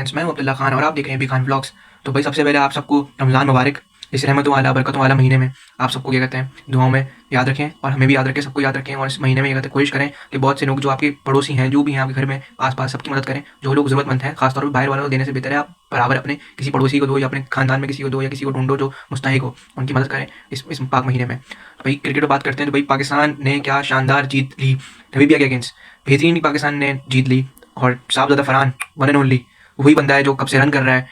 Friends, मैं हूं अब्दुल्ला खान और आप देख रहे हैं बी खान व्लॉग्स। तो भाई सबसे पहले आप सबको रमज़ान मुबारक। इस रहमतों वाला बरकतों वाला महीने में आप सबको क्या कहते हैं दुआओं में याद रखें और हमें भी याद रखें, सबको याद रखें। और इस महीने में ये कहते हैं कोशिश करें कि बहुत से लोग जो आपके पड़ोसी हैं, जो भी हैं आपके घर में आस-पास, सबकी मदद करें। जो लोग ज़रूरतमंद हैं, खासतौर पर बाहर वालों को देने से बेहतर है आप बराबर अपने किसी पड़ोसी को दो या अपने खानदान में किसी को दो या किसी को ढूँढो जो मुस्तहिक हो, उनकी मदद करें इस पाक महीने में। तो भाई क्रिकेट पर बात करते हैं तो भाई पाकिस्तान ने क्या शानदार जीत ली नमीबिया के अगेंस्ट। बेहतरीन पाकिस्तान ने जीत ली और शाहज़ादा फरहान वन एंड ओनली वही बंदा है जो कब से रन कर रहा है,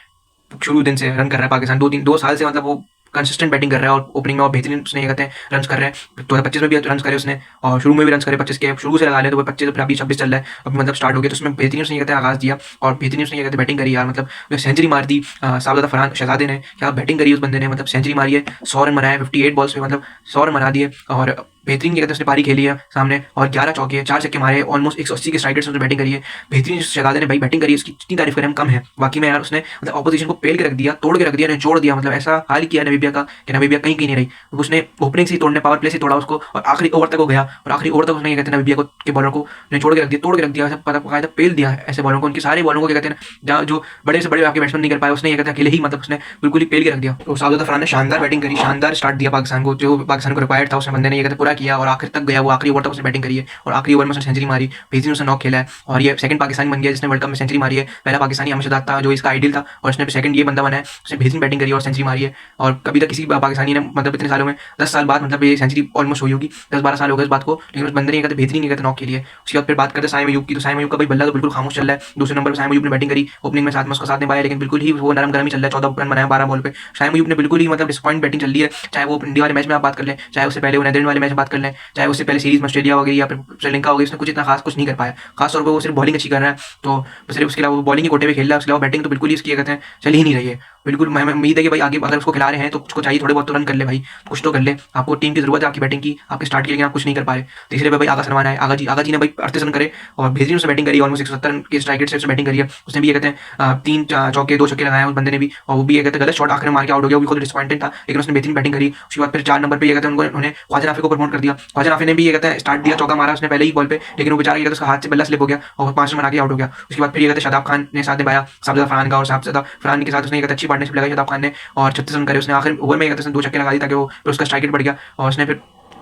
शुरू दिन से रन कर रहा है। पाकिस्तान 2 साल से मतलब वो कंसिस्टेंट बैटिंग कर रहा है और ओपनिंग में और बेहतरीन उसने ये कहते हैं रन कर रहा है। 2025 में भी रन करे उसने और शुरू में भी रन करे 25 के, शुरू से लगा ले तो 25 फिर अभी 26 चल रहा है, अभी मतलब स्टार्ट हो गया। तो उसमें बेहतरीन उसने ये कहते हैं आगाज़ दिया और बेहतरीन उसने ये कहते हैं बैटिंग करी यार। मतलब सेंचुरी मार दी शाहज़ादा फरहान शहजादे ने, क्या बैटिंग करी उस बंदे ने। मतलब सेंचुरी मारी है, 100 रन बनाए 58 बॉल्स पे, मतलब 100 रन बना दिए और बेहतरीन ये कहते हैं उसने पारी खेली है सामने और 11 चौके 4 छक्के मारे, ऑलमोस्ट 180 के स्ट्राइक रेट से उसने बैटिंग करी है। बेहतरीन शहजादे ने भाई बैटिंग करी है, उसकी जितनी तारीफ करें हम कम है। बाकी में यार उसने मतलब ऑपोजिशन को पेल के रख दिया, तोड़ के रख दिया, निचोड़ दिया। मतलब ऐसा हाल किया नमीबिया का कि नमीबिया कहीं नहीं रही। उसने ओपनिंग से ही तोड़ने, पावर प्ले से तोड़ा उसको और आखिरी ओवर तक वो गया और आखिरी ओवर तक उसने ये कहते हैं नमीबिया को के बॉलर को निचोड़ के रख दिया, तोड़ के रख दिया, पता पेल दिया ऐसे बॉलों को, उनके सारे बॉलों को क्या कहते हैं जहाँ जो बड़े से बड़े आपके बैट्समैन नहीं कर पाए, उसने ये कहते हैं अकेले ही मतलब उसने बिल्कुल ही पेल के रख दिया। तो शाहज़ादा फरहान ने शानदार बैटिंग करी, शानदार स्टार्ट दिया पाकिस्तान को, जो पाकिस्तान को रिक्वायर्ड था उसने बंदे ने ये कहते पूरा किया और आखिर तक गया। वो आखिरी ओवर तक उसने बैटिंग करी है और आखिरी ओवर में उसने सेंचुरी मारी, बेहतरीन उसने नॉक खेला है और ये सेकंड पाकिस्तानी बन गया जिसने वर्ल्ड कप में सेंचुरी मारी है। पहला पाकिस्तानी अमशदाद था जो इसका आइडियल था और उसने सेकंड ये बंदा बना है, उसने बेहतरीन बैटिंग करी और सेंचुरी मारी है। और कभी तक किसी पाकिस्तानी ने मतलब इतने सालों में 10 साल बाद मतलब ये सेंचुरी ऑलमोस्ट हुई होगी, 10-12 साल हो गए इस बात को, लेकिन उस बंदे ने कहते बेहतरीन कहते नॉक के लिए। उसके बाद फिर बात करते हैं साइम अयूब की। तो साइम अयूब का भाई बल्ला तो बिल्कुल खामोश चल रहा है। दूसरे नंबर पर साइम अयूब ने बैटिंग करी, ओपनिंग में साथ में उसका साथ निभाया, लेकिन बिल्कुल ही वो नरम गरम ही चल रहा है। 14 रन बनाया 12 बॉल पे। साइम अयूब ने बिल्कुल ही मतलब डिसपॉइंट बैटिंग चल रही है, चाहे वो इंडिया वाले मैच में आप बात कर लें, चाहे उससे पहले वो नीदरलैंड वाले मैच में बात कर लें, चाहे उससे पहले सीरीज में ऑस्ट्रेलिया हो गई या फिर श्रीलंका हो गई, उसने कुछ इतना खास कुछ नहीं कर पाया। खासतौर पर वो सिर्फ बॉलिंग अच्छी कर रहा है, तो सिर्फ उसके अलावा वो बॉलिंग के कोटे पे खेल रहा है, उसके अलावा बैटिंग तो बिल्कुल ही इसकी कहते हैं चल ही नहीं रही है। बिल्कुल मैं उम्मीद है कि भाई आगे अगर उसको खिला रहे हैं तो उसको चाहिए थोड़े बहुत तो रन कर ले भाई, कुछ तो कर ले। आपको टीम की जरूरत है आपकी बैटिंग की, आपके स्टार्ट की, लेकिन आप कुछ नहीं कर पाए। तीसरे पे भाई आगा सलमान है, आगा जी ने भाई 38 रन करे और बेहतरीन उसने बैटिंग करी, ऑलमोस्ट 170 रन के स्ट्राइक रेट से उसने बैटिंग करी है। उसने भी ये कहते हैं 3 चौके 2 छक्के लगाए उस बंदे ने भी, और वो भी ये कहते हैं गलत शॉट आखिर में मार के आउट हो गया, वो भी खुद डिसअपॉइंटेड था, लेकिन उसने बेहतरीन बैटिंग करी। उसके बाद फिर 4 नंबर पे ये कहते हैं उन्होंने ख्वाजा नाफी को प्रमोट कर दिया। ख्वाजा नाफी ने भी ये कहते हैं स्टार्ट दिया, चौका मारा उसने पहले ही बॉल पे, लेकिन वो बेचारा ये कहते हैं उसका हाथ से बल्ला स्लिप हो गया और 5 रन बना के आउट हो गया। उसके बाद फिर ये कहते हैं शादाब खान ने साथ निभाया शाहज़ादा फरहान का, और शाहज़ादा फरहान के साथ उसने ये कहते हैं अच्छी पार्टनरशिप लगाई शादाब खान ने और 36 रन करे उसने आखिर ओवर में। ये कहते हैं 2 छक्के लगा दिए ताकि वो फिर उसका स्ट्राइक रेट बढ़ गया और उसने फिर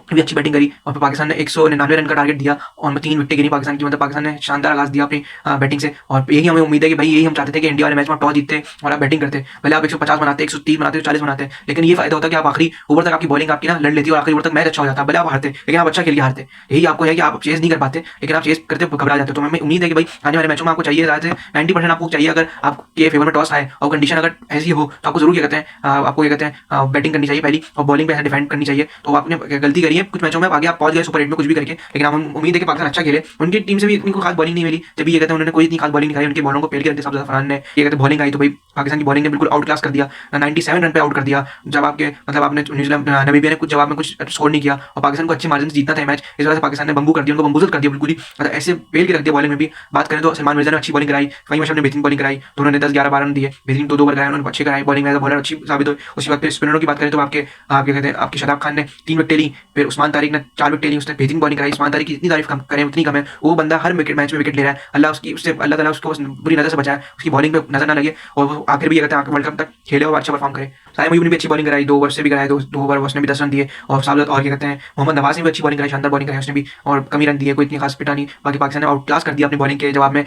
भी अच्छी बैटिंग करी और फिर पाकिस्तान ने 199 रन का टारगेट दिया और 3 विकेटें गिरी पाकिस्तान की। मतलब पाकिस्तान ने शानदार आगाज दिया अपनी बैटिंग से और यही हमें उम्मीद है कि भाई यही हम चाहते थे कि इंडिया वाले मैच में आप टॉस जीतते और आप बैटिंग करते, भले आप 150 बनाते, 130 बनाते, 40 बनाते, लेकिन ये फायदा होता कि आप आखिरी ओवर तक आपकी बॉलिंग आपकी ना लड़ लेती और आखिरी ओवर तक मैच अच्छा हो जाता। भले आप हारते लेकिन आप अच्छा खेल के हारते। यही आपको है कि आप चेस नहीं कर पाते, लेकिन आप चेस करते घबरा जाते। तो हमें उम्मीद है कि भाई आने वाले मैचों में आपको चाहिए ज़्यादा से 90% आपको चाहिए, अगर आपके फेवर में टॉस आए और कंडीशन अगर ऐसी हो तो आपको जरूर क्या कहते हैं आपको ये कहते हैं बैटिंग करनी चाहिए पहली और बॉलिंग पे ऐसा डिफेंड करनी चाहिए। तो आपने गलती करी है कुछ मैचों में, आगे आप पहुंच गए सुपर 8 में कुछ भी करके, लेकिन हम उम्मीद है कि पाकिस्तान अच्छा खेले। उनकी टीम से भी इतनी कोई खास बॉलिंग नहीं मिली, जब भी ये कहते हैं उन्होंने कोई इतनी खास बॉलिंग नहीं खाई, उनके बॉलों को पेल के रख दिया शाहज़ादा फरहान ने। ये कहते बॉलिंग आई तो भाई पाकिस्तान की बॉलिंग ने बिल्कुल आउट क्लास कर दिया, 97 रन पे आउट कर दिया। जब आपके मतलब आपने न्यूजीलैंड नमीबिया ने कुछ जवाब में कुछ स्कोर नहीं किया और पाकिस्तान को अच्छे मार्जिन से जीतना था मैच, इस वजह से पाकिस्तान ने बंबू कर दिया, उनको बंबूजत कर दिया बिल्कुल ही, मतलब ऐसे पेल के रख दिया बॉलिंग में भी। बात करें तो सलमान मिर्जा ने अच्छी बॉलिंग कराई, फहीम अशरफ ने बेहतरीन बॉलिंग कराई, दोनों ने 10-11-12 रन दिए, बेहतरीन 2 ओवर कराए उन्होंने, अच्छे कराए बॉलिंग में, बॉलर अच्छी साबित हुई। उसके बाद फिर स्पिनरों की बात करें तो आपके कहते हैं आपके शादाब खान ने 3 विकेटें ली, फिर उस्मान तारिक ने 4 विकेटें ली, उसने बेहतरीन बॉलिंग कराई। उस्मान तारिक की जितनी तारीफ करें उतनी कम है, वो बंदा हर विकेट मैच में विकेट ले रहा है, अल्लाह ताला उसको बुरी नजर से बचाए, उसकी बॉलिंग पे नजर ना लगे और वो आखिर भी ये कहते हैं वर्ल्ड कप तक खेले और अच्छा परफॉर्म करे। साइम अयूब ने भी अच्छी बॉलिंग कराई, 2 ओवर से भी कराए, 2 ओवर उसने भी 10 रन दिए और साबित और क्या कहते हैं मोहम्मद नवाज ने भी अच्छी बॉलिंग कराई, शानदार बॉलिंग कराई उसने भी और कम ही रन दिए, कोई इतनी खास पिटा नहीं। बाकी पाकिस्तान ने आउट क्लास कर दिया अपनी बॉलिंग के जवाब में।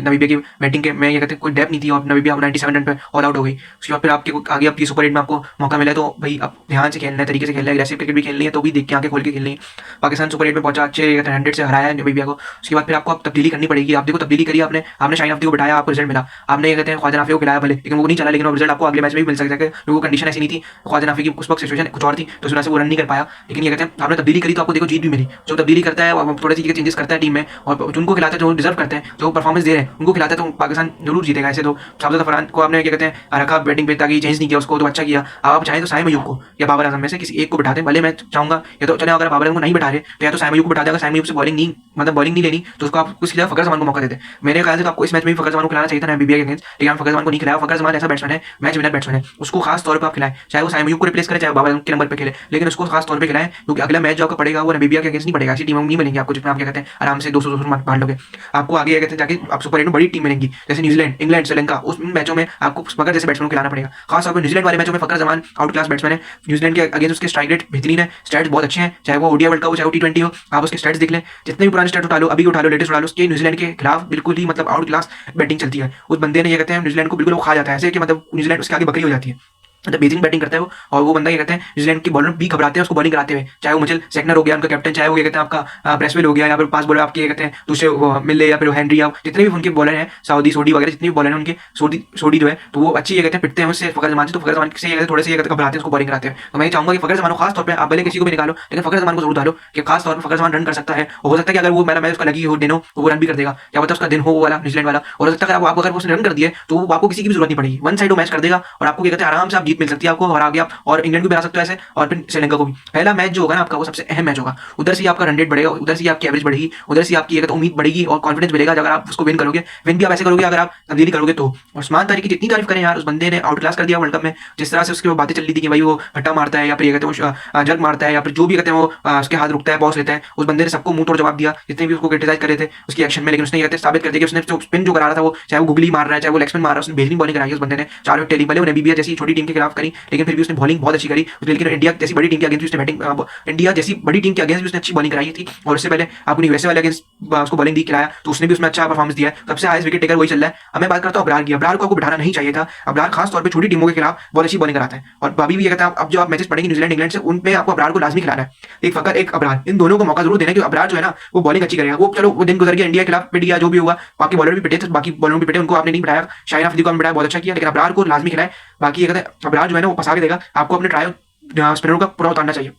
नमीबिया की बैटिंग के में ये कहते हैं कोई डेप्थ नहीं थी और नमीबिया 97 रन पे ऑल आउट हो गई। उसके बाद फिर आपके आगे आपकी सुपर 8 में आपको मौका मिला तो भाई अब ध्यान से खेलना है, तरीके से खेलना है, एग्रेसिव क्रिकेट भी खेलनी है, तो भी देख के आंखें खोल के खेलनी है। पाकिस्तान सुपर 8 में पहुंचा, अच्छे 100 से हराया नमीबिया को। उसके बाद फिर आपको अब तब्दीली करनी पड़ेगी। आप देखो तब्दीली करी आपने शाहीन अफ्रीदी को बिठाया, आपको रिजल्ट मिला। आपने ये कहते हैं ख्वाजा नाफी को खिलाया भले, लेकिन वो नहीं चला, लेकिन रिजल्ट आपको अगले मैच में भी मिल सकता है क्योंकि वो कंडीशन ऐसी नहीं थी। ख्वाजा नाफी की उस वक्त सिचुएशन कुछ और थी तो उस वजह से वो रन नहीं कर पाया, लेकिन ये कहते हैं आपने तब्दीली करी तो आपको देखो जीत भी मिली। जो तब्दीली करता है थोड़ी सी चेंजेस करता है टीम में और जिनको खिलाता है जो डिजर्व करते हैं, जो परफॉर्मेंस दे रहे हैं उनको खिलाता है तो पाकिस्तान जरूर जीतेगा। ऐसे तो शाहज़ादा फरहान को आपने क्या कहते हैं रखा बैटिंग पे ताकि चेंज नहीं किया उसको, तो अच्छा किया। आप चाहें तो साइम अयूब को या बाबर आजम में से किसी एक को बिठाते, भले मैं चाहूंगा या तो चले अगर बाबर आजम को नहीं बिठा रहे तो या तो साइम अयूब को बिठा देगा। साइम अयूब से बॉलिंग नहीं लेनी तो उसको आप उसकी जगह फ़खर ज़मान को मौका देते। मेरे ख्याल से तो आपको इस मैच में भी फ़खर ज़मान को खिलाना चाहिए था नमीबिया के अगेंस्ट, लेकिन आप फ़खर ज़मान को नहीं खिलाया। फ़खर जमान ऐसा बैट्समैन है, मैच विनर बैट्समैन है, उसको खास तौर पर आप खिलाएं, चाहे वो साइम अयूब को रिप्लेस करे, चाहे बाबर के नंबर पर खेले, लेकिन उसको खास तौर पर खिलाएं, क्योंकि अगला मैच जो आपका पड़ेगा वो नमीबिया के अगेंस्ट नहीं पड़ेगा। ऐसी टीमों नहीं मिलेंगी आपको जिसमें आप क्या कहते हैं आराम से 200 200 मार लोगे। आपको आगे कहते हैं जाके आप सुपर 8 में बड़ी टीम मिलेंगी, जैसे न्यूजीलैंड, इंग्लैंड, श्रीलंका, उस मैचों में आपको फ़खर जैसे बैट्समैन को खिलाना पड़ेगा। खास तौर पर न्यूजीलैंड वाले मैचों में Fakhar Zaman out class batsman है। न्यूजीलैंड के अगेंस्ट उसके स्ट्राइक रेट बेहतरीन है, स्टैट्स बहुत अच्छे हैं, चाहे वो ओडीआई वर्ल्ड कप हो, चाहे वो टी20 हो, आप उसके स्टैट्स देख लें, जितने भी पुराने स्टैट्स उठा लो, अभी उठा लो, लेटेस्ट उठा लो, उसके न्यूजीलैंड के खिलाफ बिल्कुल ही मतलब आउट क्लास बैटिंग चलती है। उस बंदे ने ये कहते हैं न्यूजीलैंड को बिल्कुल वो खा जाता है, ऐसे कि मतलब न्यूजीलैंड उसके आगे बकरी हो जाती है, मतलब बेहतरीन बैटिंग करता है वो। और वो बंदा ये कहते हैं न्यूजीलैंड के बॉलर भी घबराते हैं उसको बॉलिंग कराते हुए, चाहे वो मिचेल सेकनर हो गया उनका कैप्टन, चाहे वो ये कहते हैं आपका ब्रेसवेल हो गया, या फिर पास बॉलर आपके ये कहते हैं दूसरे मिले, या फिर हेनरी, या जितने भी उनके बॉलर हैं, साउदी सोडी वगैरह जितने भी बॉलर हैं उनके, सोडी जो है तो वो अच्छी ये कहते हैं पिटते हैं उससे फ़खर जमान से, तो फ़खर जमान से ये कहते हैं थोड़े से ये कहते हैं घबराते हैं उसको बॉलिंग कराते हैं। तो मैं चाहूंगा कि फ़खर जमान को खास तौर पर आप भले किसी को भी निकालो, लेकिन फ़खर जमान को जरूर डालो कि खास तौर पर फ़खर जमान रन कर सकता है। हो सकता है कि अगर वो मेरा मैच उसका लगी हो दिन हो तो वो रन भी कर देगा, क्या पता उसका दिन हो वो वाला न्यूजीलैंड वाला, और हो सकता है अगर उसने रन कर दिया तो आपको किसी की भी जरूरत नहीं पड़ेगी, वन साइड वो मैच कर देगा और आपको क्या कहते हैं आराम से आप जीत मिल सकती है आपको, और आगे आप और इंग्लैंड को भी हरा सकते हो ऐसे, और फिर श्रीलंका को भी। पहला मैच जो होगा ना आपका वो सबसे अहम मैच होगा, उधर से आपका रन रेट बढ़ेगा, उधर से आपकी एवरेज बढ़ेगी, उधर से आपकी उम्मीद बढ़ेगी और कॉन्फिडेंस बढ़ेगा अगर आप उसको विन करोगे। विन भी आप ऐसे करोगे अगर आप तब्दीली करोगे तो। और उस्मान तारिक की जितनी तारीफ करें यार, उस बंदे ने आउट क्लास कर दिया वर्ल्ड कप में, जिस तरह से उसकी वो बातें चल रही थी कि भाई वो फट्टा मारता है, या फिर ये कहते हैं वो जग मारता है, या फिर जो भी कहते हैं वो उसके हाथ रुकता है, बॉस लेता है, उस बंदे ने सबको मुंह तोड़ जवाब दिया जितने भी उसको क्रिटिसाइज कर रहे थे उसकी एक्शन में। लेकिन उसने ये कहते हैं साबित कर दिया कि उसने जो स्पिन जो करा रहा था वो, चाहे वो गुगली मार रहा है, चाहे वो लेग स्पिन मार रहा है, उसने बेहतरीन बॉलिंग कराई है उस बंदे ने। 4 विकेट ली, भले वो नमीबिया जैसी छोटी टीम के खिलाफ करी, लेकिन फिर भी उसने बॉलिंग बहुत अच्छी करी। लेकिन इंडिया जैसी बड़ी टीम के अगेंस्ट उसने बैटिंग, इंडिया जैसी बड़ी टीम के अगेंस्ट भी उसने अच्छी बॉलिंग कराई थी। और उससे पहले आपने यूएसए वाले अगेंस्ट उसको बॉलिंग दी खिलाया, तो उसने भी उसमें अच्छा परफॉर्मेंस दिया है। सबसे हाईएस्ट विकेट टेकर वही चल रहा है। अब मैं बात करता हूँ अबरार की। अबरार को आपको बिठाना नहीं चाहिए था, अबरार खास तौर पर छोटी टीमों के खिलाफ बहुत अच्छी बॉलिंग कराता है। और अभी भी ये कहता है अब जो आप मैचेस पढ़ेंगे न्यूजीलैंड इंग्लैंड से, उनमें आपको अबरार को लाजमी खिलाना है। एक फ़खर एक अबरार, इन दोनों को मौका जरूर देना है, क्योंकि अबरार जो है ना वो बॉलिंग अच्छी करेगा। वो चलो वो दिन गुजर गया, इंडिया के खिलाफ पिट गया, जो भी हुआ, बाकी बॉलर भी पिटे थे, बाकी बॉलर भी पिटे, उनको आपने नहीं बिठाया। शाहिन अफरीदी को आपने बिठाया, बहुत अच्छा किया, लेकिन अबरार को लाजमी खिलाए। बाकी ये कहते हैं अबरार जो है ना वो फंसा के देगा आपको, अपने ट्रायल स्पिनरों का पूरा उतारना चाहिए।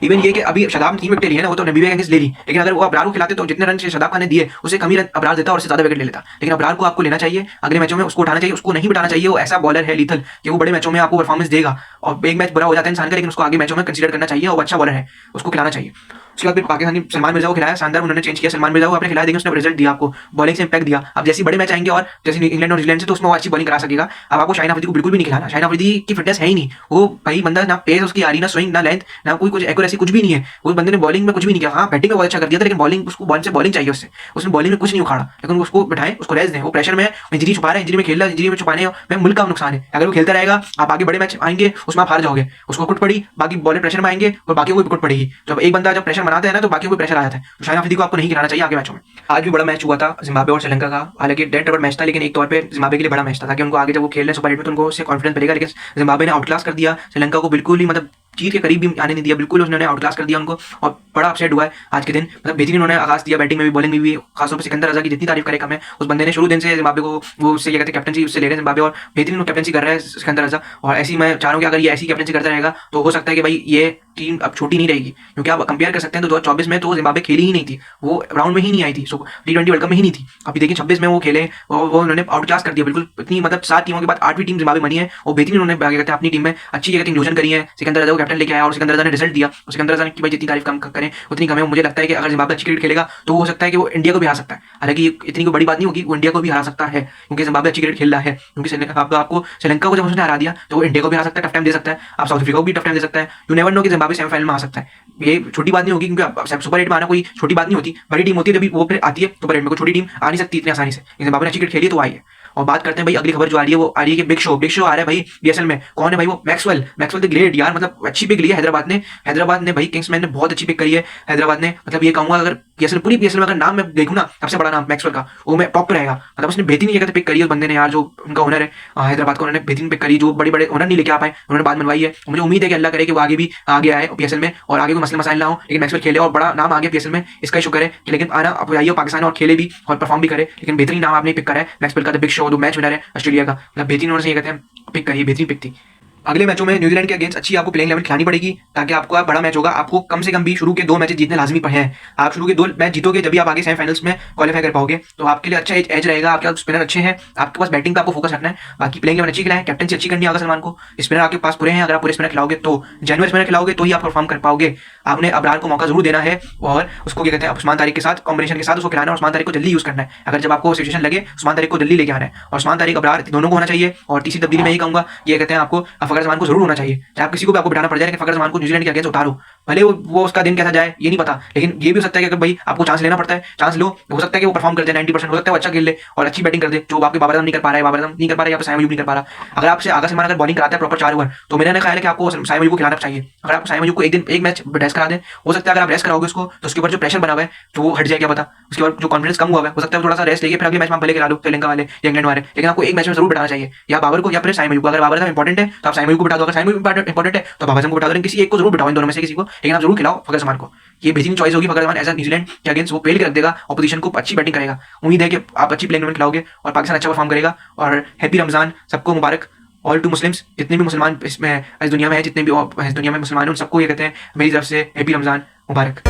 इवन ये कि अभी शदाब ने 3 विकेट ली है ना, वो तो नबीबे के अगेंस्ट ले ली, लेकिन अगर वो अबरार को खिलाते तो जितने रन शदाब खान ने दिए उससे कम ही रन अबरार देता और उससे ज्यादा विकेट ले लेता। लेकिन अबरार को आपको लेना चाहिए अगले मैचों में, उसको उठाना चाहिए, उसको नहीं बिठाना चाहिए। वो ऐसा बॉलर है लीथल कि वो बड़े मैचों में आपको परफॉर्मेंस देगा, और एक मैच बुरा हो जाता है इंसान का, लेकिन उसको आगे मैचों में कंसीडर करना चाहिए, और अच्छा बॉलर है, उसको खिलाना चाहिए। उसके बाद फिर पाकिस्तानी सलमान मिर्जा को खिलाया, शानदार उन्होंने चेंज किया। सलमान मिर्जा को आपने खिलाया, देखिए उसने रिजल्ट दिया आपको, बॉलिंग से इंपैक्ट दिया। अब जैसे बड़े मैच आएंगे और जैसे इंग्लैंड और न्यूजीलैंड से, तो उसमें वो अच्छी बॉलिंग करा सकेगा। अब आपको शाहिन अफरीदी को बिल्कुल भी नहीं खिलाना, शाहिन अफरीदी की फिटनेस है ही नहीं, वो भाई बंदा ना पेस उसकी आ रही, ना स्विंग, ना लेंथ, ना कोई कुछ एक्यूरेसी, कुछ भी नहीं है। उस बंदे ने बॉलिंग में कुछ भी नहीं किया। हाँ बैटिंग में बहुत अच्छा कर दिया था, लेकिन बॉलिंग उसको बॉल से बॉलिंग चाहिए उससे, उसने बॉलिंग में कुछ नहीं उखाड़ा। लेकिन उसको बिठाएं, उसको रेस्ट दें, वो प्रेशर में इंजरी छुपा रहा है, इंजरी में खेल रहा है, इंजरी में छुपाने में मुल्क का नुकसान है। अगर वो खेलता रहेगा आप आगे बड़े मैच आएंगे उसमें आप हार जाओगे, उसको कुट पड़ी, बाकी बॉलर प्रेशर में आएंगे और बाकी को भी कुट पड़ेगी। जब एक बंदा जब प्रेशर बनाता है ना तो बाकी को प्रेशर आ जाता है। तो शाहिन अफरीदी को आपको नहीं खिलाना चाहिए आगे मैचों में। आज भी बड़ा मैच हुआ था जिम्बाब्वे और श्रीलंका का, हालांकि डेड रबर मैच था, लेकिन एक तौर पे जिम्बाब्वे के लिए बड़ा मैच था, ताकि उनको आगे जब वो खेल रहे सुपर 8 में तो उनको उससे कॉन्फिडेंस मिलेगा। लेकिन जिम्बाब्वे ने आउट क्लास कर दिया श्रीलंका को, बिल्कुल ही मतलब जीत के करीब भी आने नहीं दिया, बिल्कुल उन्होंने आउट क्लास कर दिया उनको, और बड़ा अपसेट हुआ है आज के दिन। मतलब बेहतरीन उन्होंने आगाज दिया, बैटिंग में भी बॉलिंग में भी, खासतौर पर सिकंदर रजा की जितनी तारीफ करे कम है। उस बंदे ने शुरू दिन से जिम्बाब्वे को वो उससे ये कहते हैं कैप्टनसी उससे ले रहे हैं जिम्बाब्वे, और बेहतरीन कैप्टनसी कर रहा है सिकंदर रजा। और ऐसी मैं चाह रहा हूँ कि अगर ये ऐसी कैप्टनसी करता रहेगा तो हो सकता है कि भाई ये टीम अब छोटी नहीं रहेगी, क्योंकि आप कंपेयर कर सकते हैं तो 2024 में तो जिम्बाब्वे खेली ही नहीं थी, वो राउंड में ही नहीं आई थी, T20 वर्ल्ड कप में ही नहीं थी। अभी देखिए 26 में वो खेले, वो उन्होंने आउट क्लास कर दिया बिल्कुल। इतनी मतलब 7 टीमों के बाद 8वीं टीम जिम्बाब्वे बनी है, और बेहतरीन उन्होंने कहते हैं अपनी टीम में अच्छी कहते हैं इंक्लूजन करी है। सिकंदर रजा को कैप्टन लेके आया और सिकंदर रजा ने रिजल्ट दिया, और सिकंदर रजा की भाई जितनी तारीफ कम करें उतनी कम है। मुझे लगता है कि अगर जिम्बाब्वे अच्छी क्रिकेट खेलेगा तो हो सकता है कि वो इंडिया को भी हरा सकता है। हालांकि इतनी कोई बड़ी बात नहीं होगी, वो इंडिया को भी हरा सकता है, क्योंकि जिम्बाब्वे अच्छी क्रिकेट खेल रहा है। क्योंकि आपको श्रीलंका को जब उसने हरा दिया तो वो इंडिया को भी हरा सकता है, टफ टाइम दे सकता है, आप साउथ अफ्रीका को भी टफ टाइम दे सकता है। यू नेवर नो कि जिम्बाब्वे सेमीफाइनल में आ सकता है, ये छोटी बात नहीं होगी, क्योंकि सुपर 8 में आना कोई छोटी बात नहीं होती। बड़ी टीम होती है जब वो फिर आती है सुपर 8 में, कोई छोटी टीम आ नहीं सकती इतनी आसानी से। जिम्बाब्वे ने अच्छी क्रिकेट खेली तो आई है। और बात करते हैं भाई अगली खबर जो आ रही है, वो आ रही है कि बिग शो आ रहा है भाई बीएसएल में। कौन है भाई वो? मैक्सवेल द ग्रेट यार, मतलब अच्छी पिक ली है हैदराबाद ने भाई, किंग्समैन ने बहुत अच्छी पिक करी है हैदराबाद ने। मतलब ये कहूंगा अगर पूरी पीएसएल में अगर नाम मैं देखूं ना, सबसे बड़ा नाम मैक्सवेल का वो मैं टॉप पर रहेगा। मतलब उसने बेहतरीन जगह पिक करी है उस बंदे ने यार, जो उनका ओनर है हैदराबाद का, उन्होंने बेहतरीन पिक करी, जो बड़े बड़े ओनर नहीं लेके आ पाए उन्होंने बात मनवाई है। मुझे उम्मीद है कि अल्लाह करे कि वो आगे भी आगे आए पीएसएल में, और आगे कोई मसले मसाइल ना हो, लेकिन मैक्सवेल खेले और बड़ा नाम आ गया पीएसएल में, इसका ही शुक्र है। लेकिन आना अब आइए पाकिस्तान और खेले भी और परफॉर्म भी करे, लेकिन बेहतरीन नाम आपने पिक करा है मैक्सवेल का, द बिग शो, जो मैच विनर है ऑस्ट्रेलिया का। मतलब बेहतरीन उन्होंने ये कहते हैं पिक करी, बेहतरीन पिक थी। अगले मैचों में न्यूजीलैंड के अगेंस्ट अच्छी आपको प्लेइंग 11 खिलानी पड़ेगी, ताकि आपको बड़ा मैच होगा, आपको कम से कम भी शुरू के 2 मैचेस जीतने लाजमी पड़े हैं। आप शुरू के 2 मैच जीतोगे जब भी आप आगे सेमीफाइनल्स में क्वालीफाई कर पाओगे, तो आपके लिए अच्छा एज रहेगा। आपके पास स्पिनर अच्छे हैं, आपके पास बैटिंग पे आपको फोकस रखना है। बाकी प्लेइंग 11 अच्छी खिलाएं, कैप्टनसी अच्छी करनी है आगा सलमान को। स्पिनर आपके पास पूरे हैं, अगर आप पूरे स्पिनर खिलाओगे तो जेन्युइन स्पिनर खिलाओगे तो ही आप परफॉर्म कर पाओगे। आपने अबरार को मौका जरूर देना है और उसको क्या कहते हैं उस्मान तारिक के साथ कॉम्बिनेशन के साथ उसको खिलाना है। उस्मान तारिक को जल्दी यूज करना है, अगर जब आपको सिचुएशन लगे उस्मान तारिक को जल्दी लेके आना है, और उस्मान तारिक अबरार दोनों को होना चाहिए। और तीसरी तब्दीली में यही कहूंगा, ये कहते हैं आपको फखर जमान को जरूर होना चाहिए। चाहे आप किसी को भी आपको बिठाना पड़ जाए, लेकिन फखर जमान को न्यूजीलैंड के अगेंस्ट उतारो। भले वो उसका दिन कैसा जाए ये नहीं पता, लेकिन ये भी हो सकता है कि अगर भाई आपको चांस लेना पड़ता है, चांस लो। हो सकता है कि वो परफॉर्म कर जाए 90%, हो सकता है वो अच्छा खेल ले और अच्छी बैटिंग कर दे, जो आपके बाबर आजम नहीं कर पा रहा है, बाबर आजम नहीं कर पा रहा है या फिर साइम अयूब नहीं कर पा रहा। अगर आपसे आगा सलमान अगर बॉलिंग कराता है प्रॉपर 4 ओवर, तो मेरा ख्याल है कि आपको साइम अयूब को खिलाना चाहिए। अगर आप साइम अयूब को एक मैच रेस्ट करा दें, हो सकता है अगर आप रेस्ट कराओगे उसको तो उसके ऊपर जो प्रेशर बना हुआ है तो वो हट जाए, क्या पता। उसके बाद जो कॉन्फिडेंस कम हुआ है, हो सकता है थोड़ा सा रेस्ट लेके फिर अगले मैच में भले खिला लो श्रीलंका वाले या इंग्लैंड वाले, लेकिन आपको एक मैच में जरूर बिठाना चाहिए, या बाबर को या फिर साइम अयूब को। अगर बाबर आजम इंपॉर्टेंट है तो आप साइम अयूब को बिठा दो, अगर साइम अयूब इंपॉर्टेंट है तो बाबर आजम को बिठा दो, लेकिन किसी एक को जरूर बिठाओ, इन दोनों में से किसी को, लेकिन आप जरूर खिलाओ फखर जमान को। ये बेहतरीन चॉइस होगी। फखर जमान एज न्यूजीलैंड के अगेंस्ट वो पेल कर देगा, ऑपोजिशन को अच्छी बैटिंग करेगा। उम्मीद है कि आप अच्छी प्लेइंग 11 खिलाओगे और पाकिस्तान अच्छा परफॉर्म करेगा। और हैप्पी रमजान, सबको मुबारक। ऑल टू मुस्लिम्स, जितने भी मुसलमान इसमें इस दुनिया में है, जितने भी इस दुनिया में मुसलमान हैं, उन सबको ये कहते हैं मेरी तरफ से हैप्पी रमजान मुबारक।